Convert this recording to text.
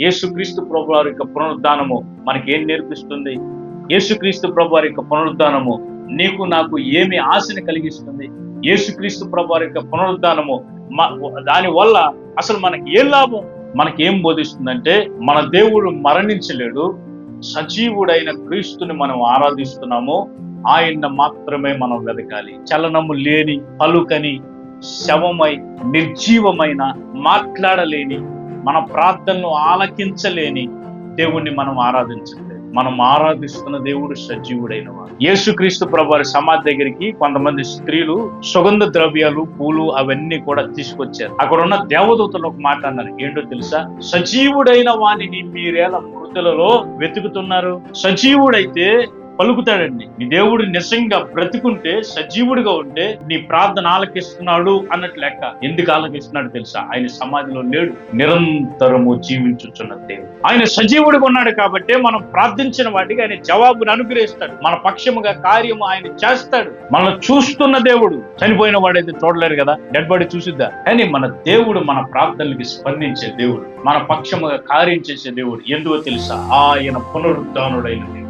యేసుక్రీస్తు ప్రభు వారి యొక్క పునరుద్ధానము మనకి ఏం నేర్పిస్తుంది? యేసుక్రీస్తు ప్రభు వారి యొక్క పునరుద్ధానము నీకు నాకు ఏమి ఆశని కలిగిస్తుంది? యేసుక్రీస్తు ప్రభు వారి యొక్క పునరుద్ధానము దాని వల్ల అసలు మనకి ఏం లాభం? మనకి ఏం బోధిస్తుందంటే, మన దేవుడు మరణించలేడు, సజీవుడైన క్రీస్తుని మనం ఆరాధిస్తున్నాము, ఆయన్ని మాత్రమే మనం వెతకాలి. చలనము లేని, పలుకని, శవమై, నిర్జీవమైన, మాట్లాడలేని, మన ప్రార్థనలు ఆలకించలేని దేవుణ్ణి మనం ఆరాధించలేదు. మనం ఆరాధిస్తున్న దేవుడు సజీవుడైన వాడు. యేసుక్రీస్తు ప్రభు వారి సమాధి దగ్గరికి కొంతమంది స్త్రీలు సుగంధ ద్రవ్యాలు, పూలు అవన్నీ కూడా తీసుకొచ్చారు. అక్కడ ఉన్న దేవదూతలు ఒక మాట అన్నారు, ఏంటో తెలుసా? సజీవుడైన వాణిని మీరేలా మృతులలో వెతుకుతున్నారు? సజీవుడైతే పలుకుతాడండి. నీ దేవుడు నిజంగా బ్రతికుంటే, సజీవుడిగా ఉంటే నీ ప్రార్థన ఆలకిస్తున్నాడు అన్నట్టు లెక్క. ఎందుకు ఆలకిస్తున్నాడు తెలుసా? ఆయన సమాధిలో లేడు, నిరంతరము జీవించుచున్న దేవుడు. ఆయన సజీవుడిగా ఉన్నాడు కాబట్టి మనం ప్రార్థించిన వాటికి ఆయన జవాబును అనుగ్రహిస్తాడు, మన పక్షముగా కార్యము ఆయన చేస్తాడు. మనల్ని చూస్తున్న దేవుడు. చనిపోయిన వాడైతే చూడలేరు కదా, డెడ్ బాడీ చూసిద్దా? కానీ మన దేవుడు మన ప్రార్థనలకి స్పందించే దేవుడు, మన పక్షముగా కార్యం చేసే దేవుడు. ఎందుకో తెలుసా? ఆయన పునరుద్ధానుడైన దేవుడు.